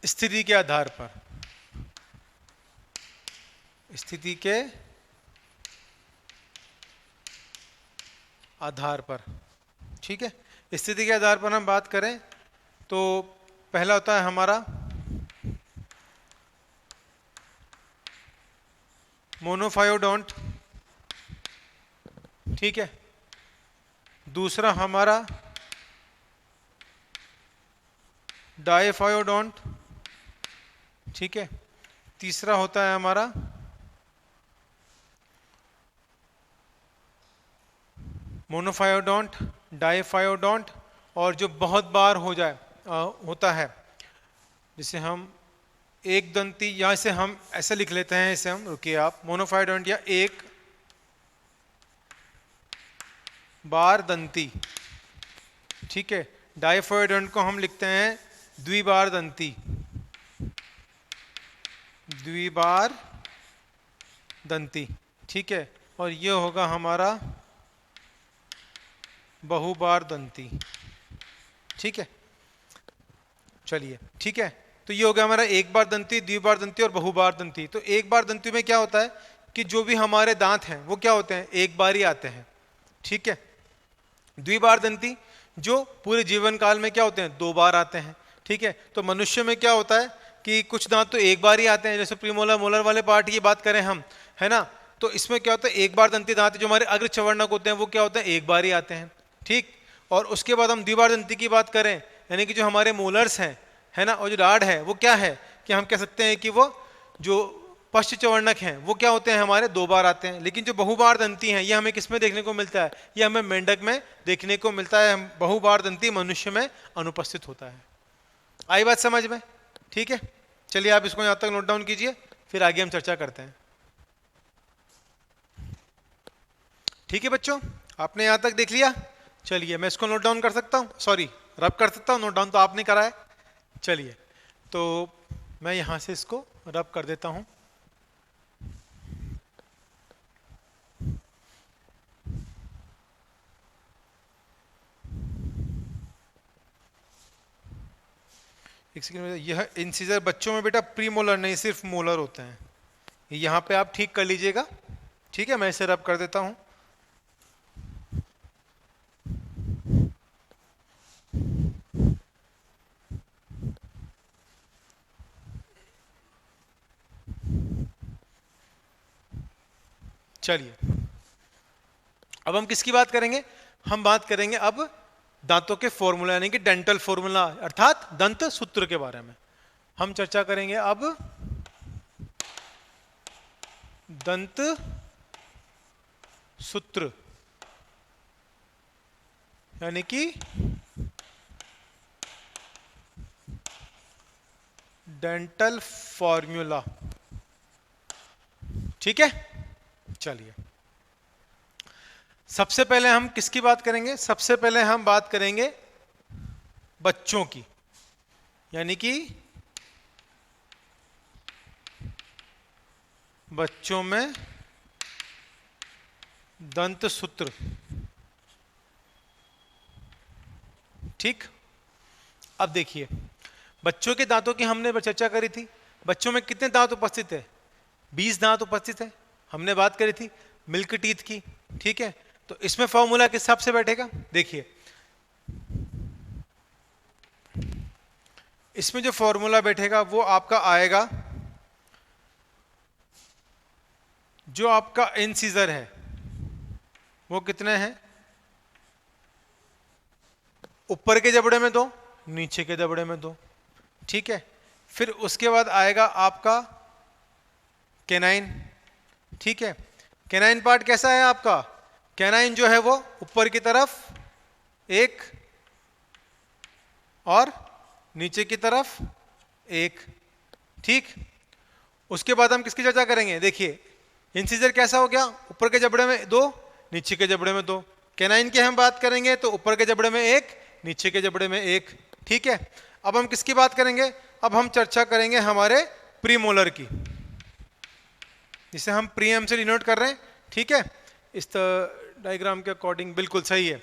स्थिति के आधार पर, स्थिति के आधार पर, ठीक है। स्थिति के आधार पर हम बात करें तो पहला होता है हमारा मोनोफायोडोंट, ठीक है। दूसरा हमारा डायफायोडोंट, ठीक है। तीसरा होता है हमारा मोनोफायोडोंट, डायफायोडोंट, और जो बहुत बार हो जाए होता है, जिसे हम एक दंती, यहां से हम ऐसे लिख लेते हैं, इसे हम, रुकिए आप, मोनोफायोडोंट या एक बार दंती, ठीक है। डायफायोडोंट को हम लिखते हैं द्विबार दंती, द्विबार दंती, ठीक है। और ये होगा हमारा बहुबार दंती, ठीक है। चलिए, ठीक है। तो ये हो गया हमारा एक बार दंती, द्विबार दंती और बहुबार दंती। तो एक बार दंती में क्या होता है कि जो भी हमारे दांत हैं वो क्या होते हैं, एक बार ही आते हैं, ठीक है। द्विबार दंती जो पूरे जीवन काल में क्या होते हैं, दो बार आते हैं, ठीक है। तो मनुष्य में क्या होता है कि कुछ दांत तो एक बार ही आते हैं, जैसे प्रीमोलर, मोलर वाले पार्ट की बात करें हम, है ना, तो इसमें क्या होता है, एक बार दंती दांत जो हमारे अग्र चवर्णक होते हैं वो क्या होते हैं, एक बार ही आते हैं, ठीक। और उसके बाद हम द्विबार दंती की बात करें, यानी कि जो हमारे मोलर्स हैं, है ना, और जो दाढ़ है वो क्या है कि हम कह सकते हैं कि वो जो पश्च चवर्णक हैं वो क्या होते हैं, हमारे दो बार आते हैं। लेकिन जो बहुबार दंती हैं ये हमें किस में देखने को मिलता है, ये हमें मेंढक में देखने को मिलता है। बहुबार दंती मनुष्य में अनुपस्थित होता है। आई बात समझ में? ठीक है, चलिए आप इसको यहां तक नोट डाउन कीजिए, फिर आगे हम चर्चा करते हैं। ठीक है बच्चों, आपने यहां तक देख लिया। चलिए मैं इसको नोट डाउन कर सकता हूं, सॉरी रब कर सकता हूं, नोट डाउन तो आपने करा है। चलिए तो मैं यहां से इसको रब कर देता हूं। एक सेकंड, यह इंसिजर बच्चों में बेटा प्रीमोलर नहीं सिर्फ मोलर होते हैं, यहां पे आप ठीक कर लीजिएगा। ठीक है, मैं इसे रब कर देता हूं। चलिए अब हम किसकी बात करेंगे, हम बात करेंगे अब दांतों के फॉर्मूला यानी कि डेंटल फॉर्मूला अर्थात दंत सूत्र के बारे में हम चर्चा करेंगे अब। दंत सूत्र, यानी कि डेंटल फॉर्मूला। ठीक है, चलिए सबसे पहले हम किसकी बात करेंगे? सबसे पहले हम बात करेंगे बच्चों की, यानी कि बच्चों में दंत सूत्र। ठीक, अब देखिए बच्चों के दांतों की हमने चर्चा करी थी। बच्चों में कितने दांत उपस्थित है? 20 दांत उपस्थित है, हमने बात करी थी मिल्क टीथ की। ठीक है, तो इसमें फॉर्मूला किस हिसाब से बैठेगा? देखिए इसमें जो फॉर्मूला बैठेगा वो आपका आएगा, जो आपका इंसीजर है वो कितने हैं? ऊपर के जबड़े में 2, नीचे के जबड़े में 2। ठीक है, फिर उसके बाद आएगा आपका कैनाइन। ठीक है, कैनाइन पार्ट कैसा है आपका? कैनाइन जो है वो ऊपर की तरफ 1 और नीचे की तरफ 1। ठीक, उसके बाद हम किसकी चर्चा करेंगे? देखिए इंसीजर कैसा हो गया? ऊपर के जबड़े में 2, नीचे के जबड़े में 2। कैनाइन की हम बात करेंगे तो ऊपर के जबड़े में 1, नीचे के जबड़े में 1। ठीक है, अब हम किसकी बात करेंगे? अब हम चर्चा करेंगे हमारे प्रीमोलर की, जिसे हम प्रीएम से डिनोट कर रहे हैं। ठीक है, इस डायग्राम के अकॉर्डिंग बिल्कुल सही है,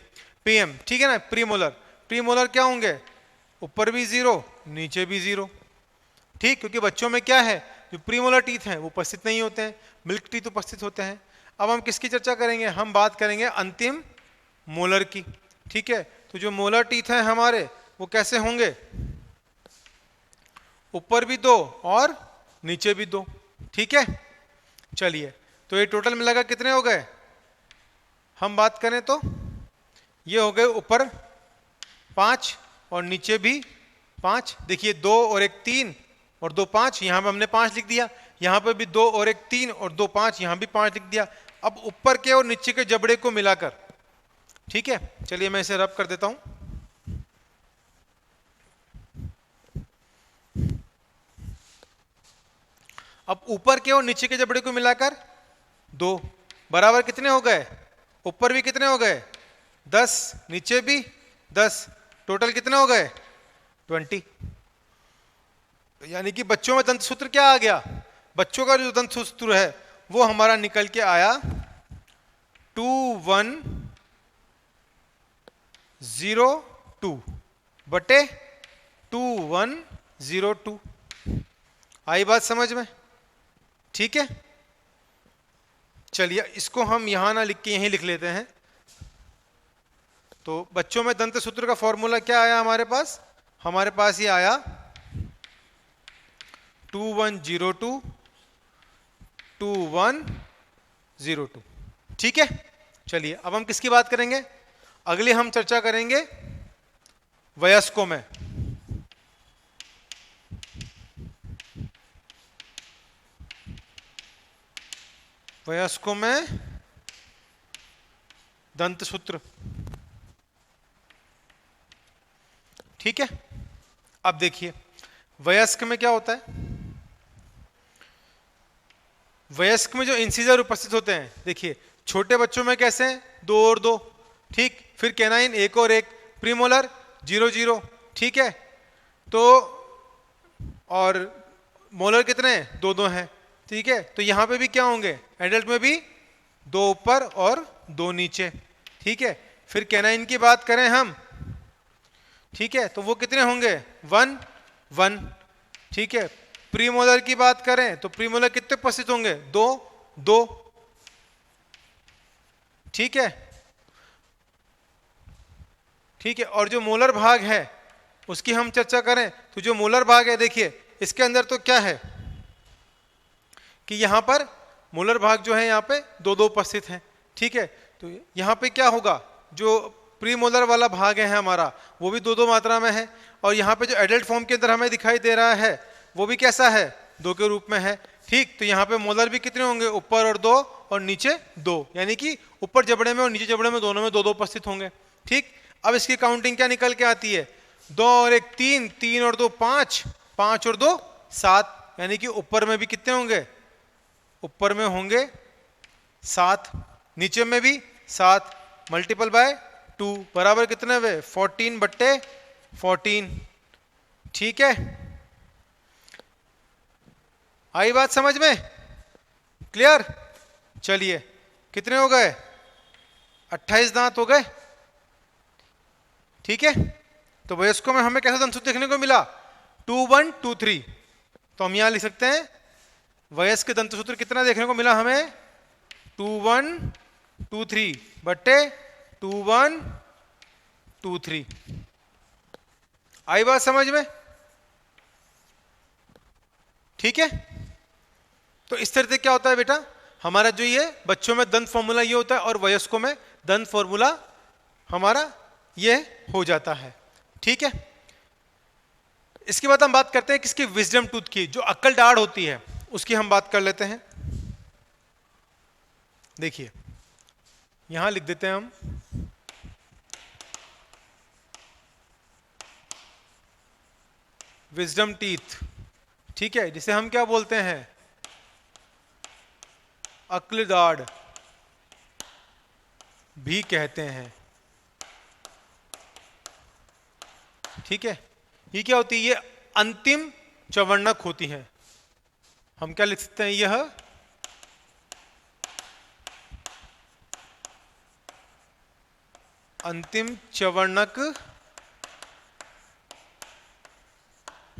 पीएम। ठीक है ना, प्रीमोलर। प्रीमोलर क्या होंगे? ऊपर भी 0, नीचे भी 0। ठीक, क्योंकि बच्चों में क्या है, जो प्रीमोलर टीथ हैं वो उपस्थित नहीं होते हैं, मिल्क टीथ उपस्थित होते हैं। अब हम किसकी चर्चा करेंगे? हम बात करेंगे अंतिम मोलर की। ठीक है, तो जो मोलर टीथ हैं हमारे वो कैसे होंगे? ऊपर भी 2 और नीचे भी 2। ठीक है, चलिए तो ये टोटल मिलाकर कितने हो गए? हम बात करें तो ये हो गए ऊपर 5 और नीचे भी 5। देखिए 2 और 1 3 और 2 5, यहां पे हमने 5 लिख दिया। यहां पे भी 2 और 1 3 और 2 5, यहां भी 5 लिख दिया। अब ऊपर के और नीचे के जबड़े को मिलाकर, ठीक है, चलिए मैं इसे रब कर देता हूं। अब ऊपर के और नीचे के जबड़े को मिलाकर 2 बराबर कितने हो गए? ऊपर भी कितने हो गए? 10, नीचे भी 10, टोटल कितने हो गए? 20। यानी कि बच्चों में दंत सूत्र क्या आ गया? बच्चों का जो दंत सूत्र है वो हमारा निकल के आया 2102 बटे 2102। आई बात समझ में? ठीक है, चलिए इसको हम यहां ना लिख के यहीं लिख लेते हैं। तो बच्चों में दंत सूत्र का फॉर्मूला क्या आया हमारे पास? हमारे पास ये आया 2102 2102। ठीक है, चलिए अब हम किसकी बात करेंगे? अगले हम चर्चा करेंगे वयस्कों में। वयस्कों में दंत सूत्र। ठीक है, अब देखिए वयस्क में क्या होता है? वयस्क में जो इंसीजर उपस्थित होते हैं, देखिए छोटे बच्चों में कैसे हैं? 2 और 2। ठीक, फिर कैनाइन 1 और 1, प्रीमोलर 0 0। ठीक है, तो और मोलर कितने हैं? 2 2 हैं। ठीक है, तो यहां पे भी क्या होंगे? एडल्ट में भी 2 ऊपर और 2 नीचे। ठीक है, फिर कैनाइन की बात करें हम, ठीक है, तो वो कितने होंगे? 1 1। ठीक है, प्रीमोलर की बात करें तो प्रीमोलर कितने उपस्थित होंगे? 2 2। ठीक है, ठीक है, और जो मोलर भाग है उसकी हम चर्चा करें तो जो मोलर भाग है, देखिए इसके अंदर तो क्या है कि यहां पर मोलर भाग जो है यहां पे 2 2 उपस्थित हैं। ठीक है, तो यहां पे क्या होगा? जो प्रीमोलर वाला भाग है हमारा वो भी 2 2 मात्रा में है, और यहाँ पे जो एडल्ट फॉर्म के अंदर हमें दिखाई दे रहा है वो भी कैसा है? 2 के रूप में है। ठीक। तो यहाँ पे मोलर भी कितने होंगे, ऊपर और 2 और नीचे 2, यानी कि ऊपर जबड़े में और नीचे जबड़े में दोनों में 2 2 उपस्थित होंगे। ठीक। अब इसकी काउंटिंग क्या निकल के आती है, 2 और 1 3, 3 और 2 5, 5 और 2 7, यानी कि ऊपर में भी कितने होंगे, ऊपर में होंगे 7, नीचे में भी 7, मल्टीपल बाय 2 बराबर कितने हुए, 14/14। ठीक है, आई बात समझ में, क्लियर। चलिए कितने हो गए, 28 दांत हो गए। ठीक है, तो वयस्कों में हमें कैसा दंतसूत्र देखने को मिला, 2 1 2 3। तो हम यहां लिख सकते हैं वयस्क दंतसूत्र कितना देखने को मिला हमें, 2 1 2 3 बट्टे 2 1 2 3। आई बात समझ में, ठीक है। तो इस तरह से क्या होता है बेटा, हमारा जो ये बच्चों में दंत फॉर्मूला ये होता है और वयस्कों में दंत फॉर्मूला हमारा ये हो जाता है। ठीक है, इसके बाद हम बात करते हैं किसकी, विजडम टूथ की, जो अक्ल दाढ़ होती है उसकी हम बात कर लेते हैं। देखिए यहां लिख देते हैं हम, विजडम टीथ। ठीक है, जिसे हम क्या बोलते हैं, अक्ल दाढ़ भी कहते हैं। ठीक है, ये क्या होती है, ये अंतिम चवर्णक होती है। हम क्या लिख सकते हैं, यह अंतिम चवर्णक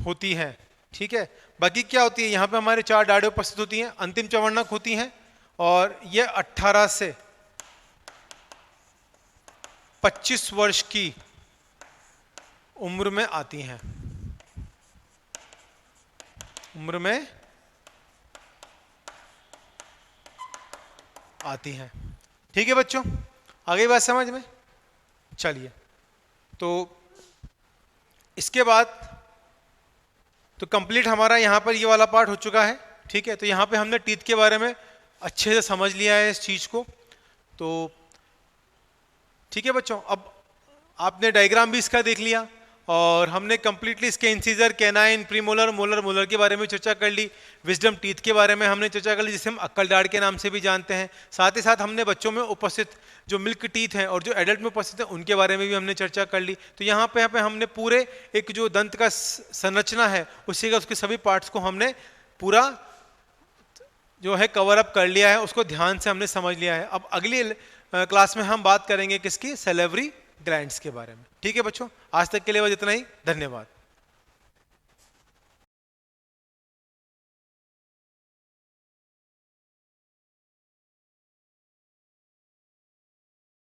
होती है। ठीक है, बाकी क्या होती है, यहां पे हमारे 4 दाढ़ें उपस्थित होती हैं, अंतिम चवर्णक होती हैं, और ये 18 से 25 वर्ष की उम्र में आती हैं, उम्र में आती हैं। ठीक है बच्चों, आ गई बात समझ में। चलिए, तो इसके बाद तो कंप्लीट हमारा यहां पर ये वाला पार्ट हो चुका है। ठीक है, तो यहां पे हमने टीथ के बारे में अच्छे से समझ लिया है इस चीज को। तो ठीक है बच्चों, अब आपने डायग्राम भी इसका देख लिया और हमने कंप्लीटली इसके incisor, canine, premolar, molar, molar के बारे में चर्चा कर ली। विजडम टीथ के बारे में हमने चर्चा कर ली, जिसे हम अक्ल दाढ़ के नाम से भी जानते हैं। साथ ही साथ हमने बच्चों में उपस्थित जो मिल्क टीथ हैं और जो एडल्ट में उपस्थित हैं उनके बारे में भी हमने चर्चा कर ली। तो यहाँ पे हमने पूरे एक जो दंत का संरचना है उसी का, उसके सभी पार्ट्स को हमने पूरा जो है कवर अप कर लिया है, उसको ध्यान से हमने समझ लिया है। अब अगली क्लास में हम बात करेंगे किसकी, सैलिवरी ग्लैंड्स के बारे में। ठीक है बच्चों, आज तक के लिए बस इतना ही, धन्यवाद।